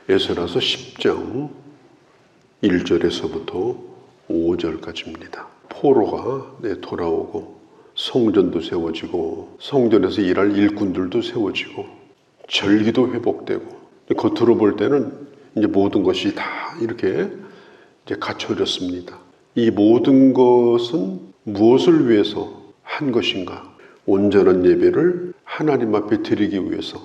에스라서 10장 1절에서부터 5절까지입니다. 포로가 돌아오고 성전도 세워지고 성전에서 일할 일꾼들도 세워지고 절기도 회복되고, 겉으로 볼 때는 이제 모든 것이 다 이렇게 이제 갖춰졌습니다. 이 모든 것은 무엇을 위해서 한 것인가? 온전한 예배를 하나님 앞에 드리기 위해서,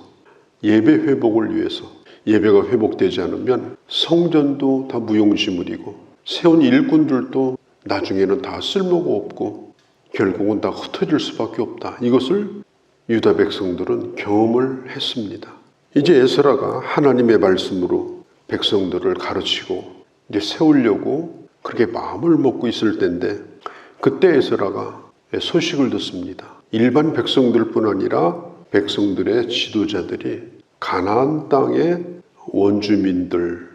예배 회복을 위해서. 예배가 회복되지 않으면 성전도 다 무용지물이고 세운 일꾼들도 나중에는 다 쓸모가 없고 결국은 다 흩어질 수밖에 없다. 이것을 유다 백성들은 경험을 했습니다. 이제 에스라가 하나님의 말씀으로 백성들을 가르치고 이제 세우려고 그렇게 마음을 먹고 있을 때인데, 그때 에스라가 소식을 듣습니다. 일반 백성들뿐 아니라 백성들의 지도자들이 가나안 땅의 원주민들과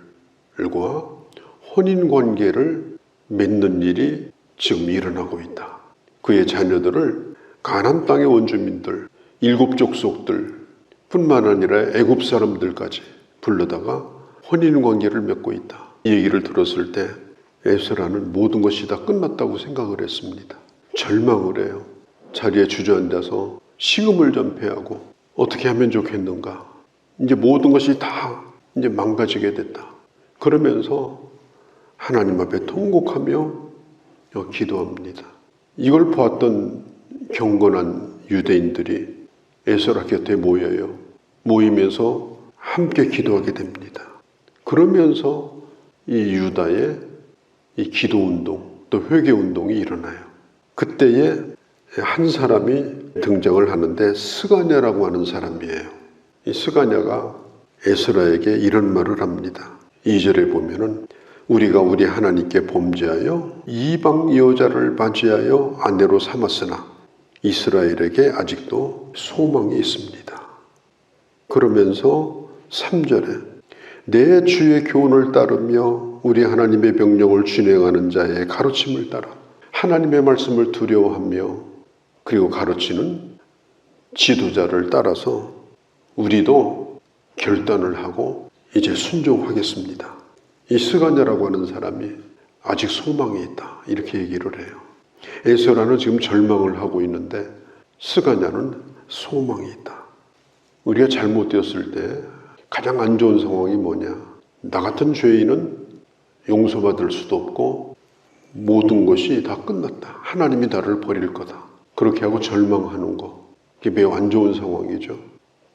혼인관계를 맺는 일이 지금 일어나고 있다. 그의 자녀들을 가나안 땅의 원주민들, 7족속들 뿐만 아니라 애굽 사람들까지 불러다가 혼인관계를 맺고 있다. 이 얘기를 들었을 때 에스라는 모든 것이 다 끝났다고 생각을 했습니다. 절망을 해요. 자리에 주저앉아서 식음을 전폐하고 어떻게 하면 좋겠는가? 이제 모든 것이 다 이제 망가지게 됐다. 그러면서 하나님 앞에 통곡하며 기도합니다. 이걸 보았던 경건한 유대인들이 에스라 곁에 모여요. 모이면서 함께 기도하게 됩니다. 그러면서 이 유다의 이 기도운동 또 회개운동이 일어나요. 그때에 한 사람이 등장을 하는데 스가냐라고 하는 사람이에요. 이 스가냐가 에스라에게 이런 말을 합니다. 2절에 보면은 우리가 우리 하나님께 범죄하여 이방 여자를 맞이하여 아내로 삼았으나 이스라엘에게 아직도 소망이 있습니다. 그러면서 3절에 내 주의 교훈을 따르며 우리 하나님의 명령을 준행하는 자의 가르침을 따라 하나님의 말씀을 두려워하며 그리고 가르치는 지도자를 따라서 우리도 결단을 하고 이제 순종하겠습니다. 이 스가냐라고 하는 사람이 아직 소망이 있다, 이렇게 얘기를 해요. 에스라는 지금 절망을 하고 있는데 스가냐는 소망이 있다. 우리가 잘못되었을 때 가장 안 좋은 상황이 뭐냐? 나 같은 죄인은 용서받을 수도 없고 모든 것이 다 끝났다. 하나님이 나를 버릴 거다. 그렇게 하고 절망하는 거, 그게 매우 안 좋은 상황이죠.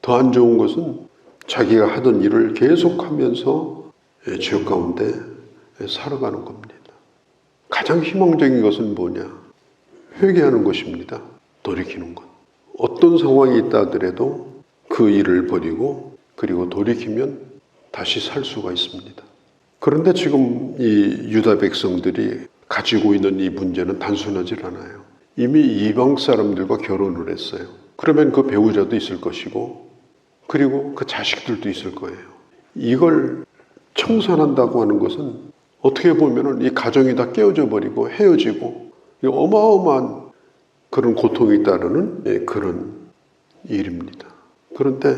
더 안 좋은 것은 자기가 하던 일을 계속하면서 죄 가운데 살아가는 겁니다. 가장 희망적인 것은 뭐냐? 회개하는 것입니다. 돌이키는 것. 어떤 상황이 있다 하더라도 그 일을 버리고 그리고 돌이키면 다시 살 수가 있습니다. 그런데 지금 이 유다 백성들이 가지고 있는 이 문제는 단순하지 않아요. 이미 이방 사람들과 결혼을 했어요. 그러면 그 배우자도 있을 것이고 그리고 그 자식들도 있을 거예요. 이걸 청산한다고 하는 것은 어떻게 보면 이 가정이 다 깨어져 버리고 헤어지고 어마어마한 그런 고통이 따르는 그런 일입니다. 그런데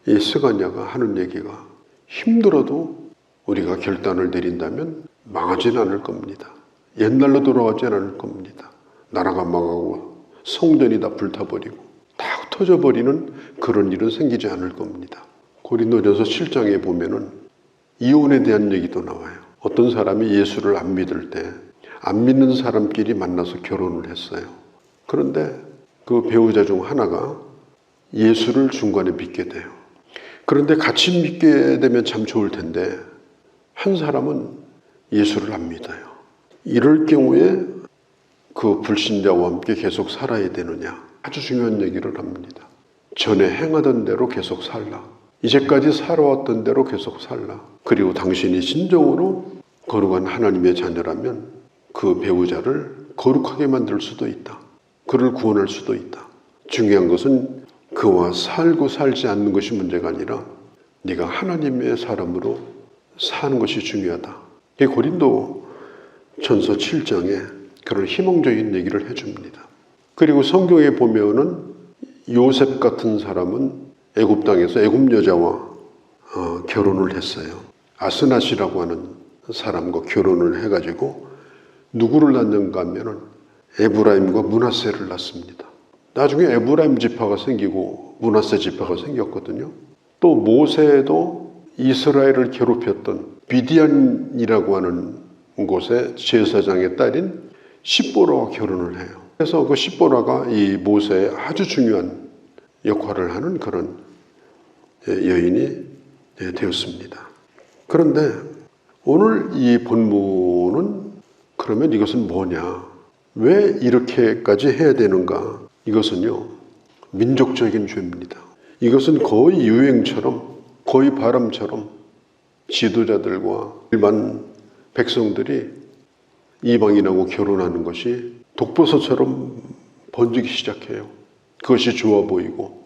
이 스가냐가 하는 얘기가 힘들어도 우리가 결단을 내린다면 망하진 않을 겁니다. 옛날로 돌아가지 않을 겁니다. 나라가 망하고 성전이 다 불타버리고 다 흩어져버리는 그런 일은 생기지 않을 겁니다. 고린도전서 7장에 보면은 이혼에 대한 얘기도 나와요. 어떤 사람이 예수를 안 믿을 때 안 믿는 사람끼리 만나서 결혼을 했어요. 그런데 그 배우자 중 하나가 예수를 중간에 믿게 돼요. 그런데 같이 믿게 되면 참 좋을 텐데 한 사람은 예수를 안 믿어요. 이럴 경우에 그 불신자와 함께 계속 살아야 되느냐? 아주 중요한 얘기를 합니다. 전에 행하던 대로 계속 살라. 이제까지 살아왔던 대로 계속 살라. 그리고 당신이 진정으로 거룩한 하나님의 자녀라면 그 배우자를 거룩하게 만들 수도 있다. 그를 구원할 수도 있다. 중요한 것은 그와 살고 살지 않는 것이 문제가 아니라 네가 하나님의 사람으로 사는 것이 중요하다. 이 고린도 전서 7장에 그런 희망적인 얘기를 해줍니다. 그리고 성경에 보면은 요셉 같은 사람은 애굽 땅에서 애굽 여자와 결혼을 했어요. 아스낫이라고 하는 사람과 결혼을 해가지고 누구를 낳는가 하면은 에브라임과 므낫세를 낳습니다. 나중에 에브라임 지파가 생기고 므낫세 지파가 생겼거든요. 또 모세도 이스라엘을 괴롭혔던 미디안이라고 하는 곳의 제사장의 딸인 십보라와 결혼을 해요. 그래서 그 십보라가 이 모세의 아주 중요한 역할을 하는 그런 여인이 되었습니다. 그런데 오늘 이 본문은 그러면 이것은 뭐냐? 왜 이렇게까지 해야 되는가? 이것은요, 민족적인 죄입니다. 이것은 거의 유행처럼, 거의 바람처럼 지도자들과 일반 백성들이 이방인하고 결혼하는 것이 독버섯처럼 번지기 시작해요. 그것이 좋아 보이고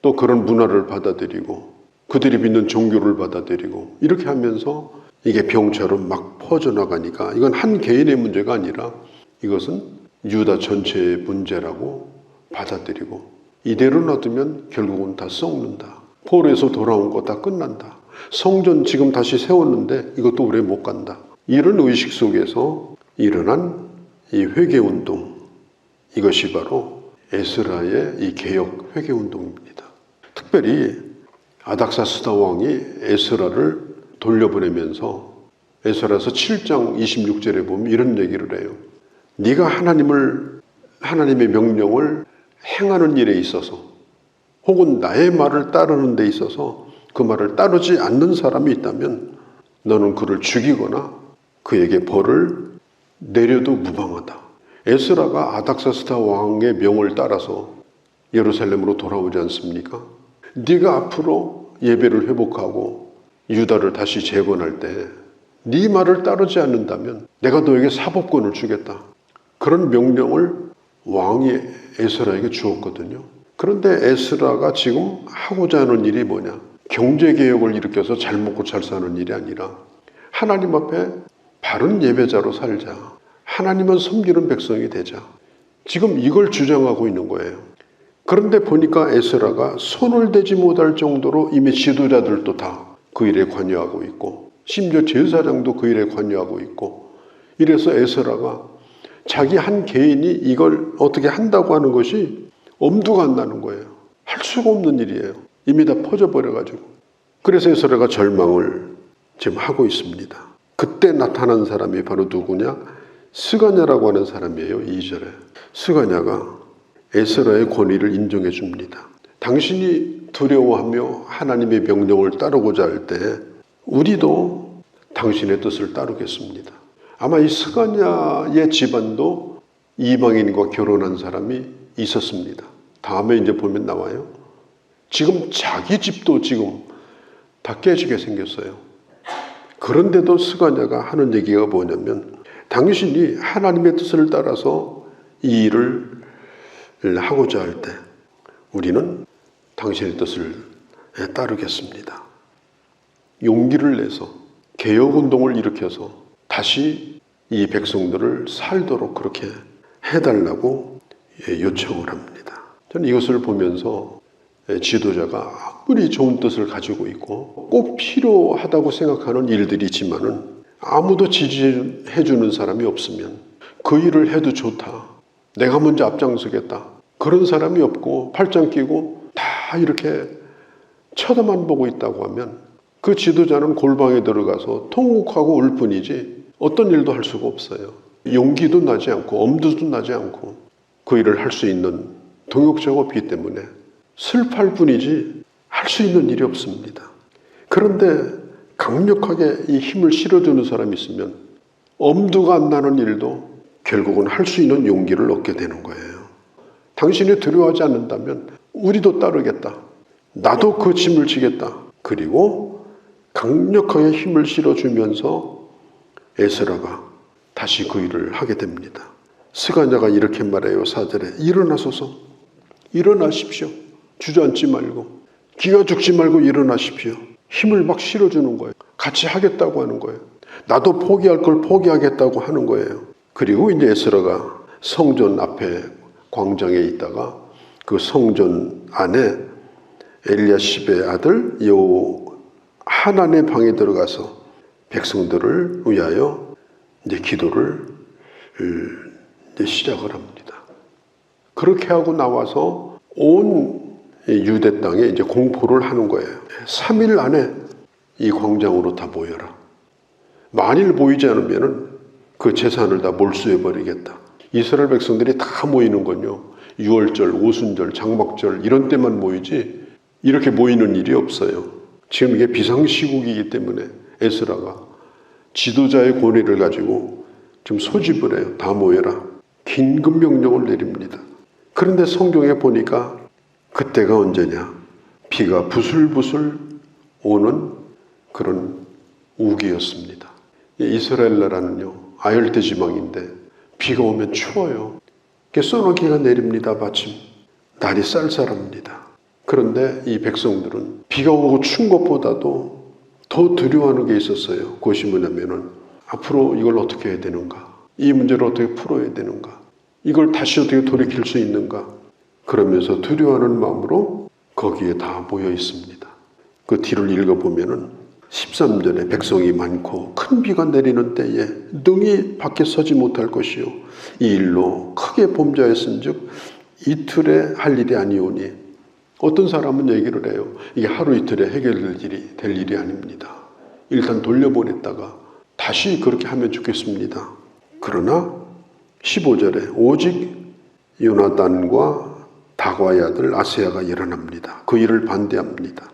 또 그런 문화를 받아들이고 그들이 믿는 종교를 받아들이고 이렇게 하면서 이게 병처럼 막 퍼져나가니까 이건 한 개인의 문제가 아니라 이것은 유다 전체의 문제라고 받아들이고 이대로 놔두면 결국은 다 썩는다. 포로에서 돌아온 거 다 끝난다. 성전 지금 다시 세웠는데 이것도 오래 못 간다. 이런 의식 속에서 일어난 이 회개운동, 이것이 바로 에스라의 이 개혁 회개운동입니다. 특별히 아닥사스다 왕이 에스라를 돌려보내면서 에스라서 7장 26절에 보면 이런 얘기를 해요. 네가 하나님의 명령을 행하는 일에 있어서 혹은 나의 말을 따르는 데 있어서 그 말을 따르지 않는 사람이 있다면 너는 그를 죽이거나 그에게 벌을 내려도 무방하다. 에스라가 아닥사스다 왕의 명을 따라서 예루살렘으로 돌아오지 않습니까? 네가 앞으로 예배를 회복하고 유다를 다시 재건할 때 네 말을 따르지 않는다면 내가 너에게 사법권을 주겠다. 그런 명령을 왕이 에스라에게 주었거든요. 그런데 에스라가 지금 하고자 하는 일이 뭐냐? 경제개혁을 일으켜서 잘 먹고 잘 사는 일이 아니라 하나님 앞에 바른 예배자로 살자. 하나님은 섬기는 백성이 되자. 지금 이걸 주장하고 있는 거예요. 그런데 보니까 에스라가 손을 대지 못할 정도로 이미 지도자들도 다 그 일에 관여하고 있고 심지어 제사장도 그 일에 관여하고 있고 이래서 에스라가 자기 한 개인이 이걸 어떻게 한다고 하는 것이 엄두가 안 나는 거예요. 할 수가 없는 일이에요. 이미 다 퍼져버려가지고. 그래서 에스라가 절망을 지금 하고 있습니다. 그때 나타난 사람이 바로 누구냐? 스가냐라고 하는 사람이에요. 2절에. 스가냐가 에스라의 권위를 인정해 줍니다. 당신이 두려워하며 하나님의 명령을 따르고자 할 때 우리도 당신의 뜻을 따르겠습니다. 아마 이 스가냐의 집안도 이방인과 결혼한 사람이 있었습니다. 다음에 이제 보면 나와요. 지금 자기 집도 지금 다 깨지게 생겼어요. 그런데도 스가냐가 하는 얘기가 뭐냐면 당신이 하나님의 뜻을 따라서 이 일을 하고자 할 때 우리는 당신의 뜻을 따르겠습니다. 용기를 내서 개혁운동을 일으켜서 다시 이 백성들을 살도록 그렇게 해달라고 요청을 합니다. 저는 이것을 보면서 지도자가 아무리 좋은 뜻을 가지고 있고 꼭 필요하다고 생각하는 일들이 있지만은 아무도 지지해주는 사람이 없으면 그 일을 해도 좋다. 내가 먼저 앞장서겠다. 그런 사람이 없고 팔짱 끼고 다 이렇게 쳐다만 보고 있다고 하면 그 지도자는 골방에 들어가서 통곡하고 울 뿐이지 어떤 일도 할 수가 없어요. 용기도 나지 않고 엄두도 나지 않고 그 일을 할 수 있는 동역자가 없기 때문에 슬퍼할 뿐이지 할 수 있는 일이 없습니다. 그런데 강력하게 이 힘을 실어주는 사람이 있으면 엄두가 안 나는 일도 결국은 할 수 있는 용기를 얻게 되는 거예요. 당신이 두려워하지 않는다면 우리도 따르겠다. 나도 그 짐을 지겠다. 그리고 강력하게 힘을 실어주면서 에스라가 다시 그 일을 하게 됩니다. 스가냐가 이렇게 말해요. 4절에 일어나소서. 일어나십시오. 주저앉지 말고 기가 죽지 말고 일어나십시오. 힘을 막 실어주는 거예요. 같이 하겠다고 하는 거예요. 나도 포기할 걸 포기하겠다고 하는 거예요. 그리고 이제 에스라가 성전 앞에 광장에 있다가 그 성전 안에 엘리야십의 아들 하나님의 방에 들어가서 백성들을 위하여 이제 기도를 이제 시작을 합니다. 그렇게 하고 나와서 온 유대 땅에 이제 공포를 하는 거예요. 3일 안에 이 광장으로 다 모여라. 만일 모이지 않으면은 그 재산을 다 몰수해 버리겠다. 이스라엘 백성들이 다 모이는 건요, 6월절, 오순절, 장막절 이런 때만 모이지 이렇게 모이는 일이 없어요. 지금 이게 비상시국이기 때문에 에스라가 지도자의 권위를 가지고 좀 소집을 해요. 다 모여라. 긴급 명령을 내립니다. 그런데 성경에 보니까 그때가 언제냐? 비가 부슬부슬 오는 그런 우기였습니다. 이스라엘 나라는요, 아열대 지방인데 비가 오면 추워요. 소나기가 내립니다. 마침 날이 쌀쌀합니다. 그런데 이 백성들은 비가 오고 추운 것보다도 더 두려워하는 게 있었어요. 그것이 뭐냐면은 앞으로 이걸 어떻게 해야 되는가? 이 문제를 어떻게 풀어야 되는가? 이걸 다시 어떻게 돌이킬 수 있는가? 그러면서 두려워하는 마음으로 거기에 다 모여 있습니다. 그 뒤를 읽어보면은 13절에 백성이 많고 큰 비가 내리는 때에 능히 밖에 서지 못할 것이요 이 일로 크게 범죄하였은즉 이틀에 할 일이 아니오니, 어떤 사람은 얘기를 해요. 이게 하루 이틀에 해결될 일이 아닙니다. 일단 돌려보냈다가 다시 그렇게 하면 좋겠습니다. 그러나 15절에 오직 요나단과 다과의 아들 아세야가 일어납니다. 그 일을 반대합니다.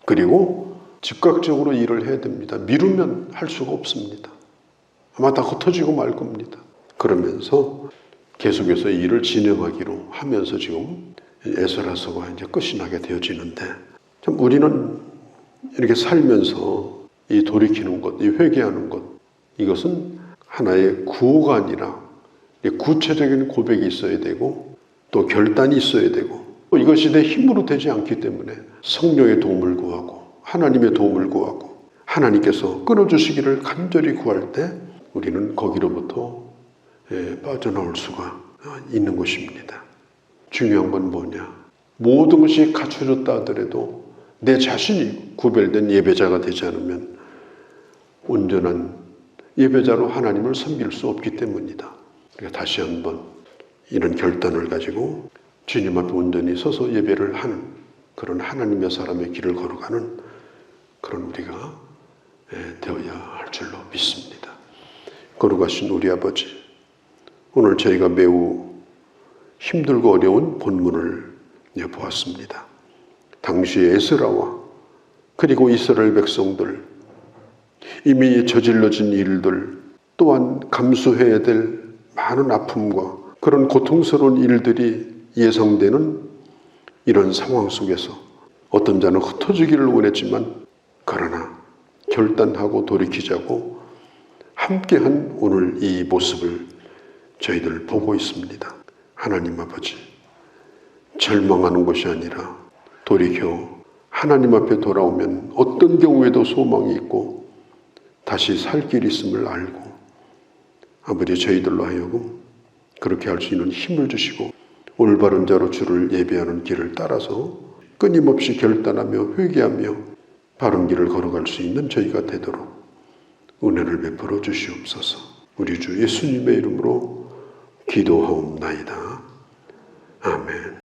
그리고 즉각적으로 일을 해야 됩니다. 미루면 할 수가 없습니다. 아마 다 흩어지고 말 겁니다. 그러면서 계속해서 일을 진행하기로 하면서 지금 에스라서가 이제 끝이 나게 되어지는데, 참 우리는 이렇게 살면서 이 돌이키는 것, 이 회개하는 것, 이것은 하나의 구호가 아니라 구체적인 고백이 있어야 되고 또 결단이 있어야 되고, 또 이것이 내 힘으로 되지 않기 때문에 성령의 도움을 구하고 하나님의 도움을 구하고 하나님께서 끊어주시기를 간절히 구할 때 우리는 거기로부터 빠져나올 수가 있는 것입니다. 중요한 건 뭐냐? 모든 것이 갖춰졌다 하더라도 내 자신이 구별된 예배자가 되지 않으면 온전한 예배자로 하나님을 섬길 수 없기 때문이다. 그러니까 다시 한번 이런 결단을 가지고 주님 앞에 온전히 서서 예배를 하는 그런 하나님의 사람의 길을 걸어가는 그런 우리가 되어야 할 줄로 믿습니다. 거룩하신 우리 아버지, 오늘 저희가 매우 힘들고 어려운 본문을 보았습니다. 당시의 에스라와 그리고 이스라엘 백성들, 이미 저질러진 일들, 또한 감수해야 될 많은 아픔과 그런 고통스러운 일들이 예상되는 이런 상황 속에서 어떤 자는 흩어지기를 원했지만 그러나 결단하고 돌이키자고 함께한 오늘 이 모습을 저희들 보고 있습니다. 하나님 아버지, 절망하는 것이 아니라 돌이켜 하나님 앞에 돌아오면 어떤 경우에도 소망이 있고 다시 살 길이 있음을 알고, 아버지 저희들로 하여금 그렇게 할 수 있는 힘을 주시고 올바른 자로 주를 예배하는 길을 따라서 끊임없이 결단하며 회개하며 바른 길을 걸어갈 수 있는 저희가 되도록 은혜를 베풀어 주시옵소서. 우리 주 예수님의 이름으로 기도하옵나이다. 아멘.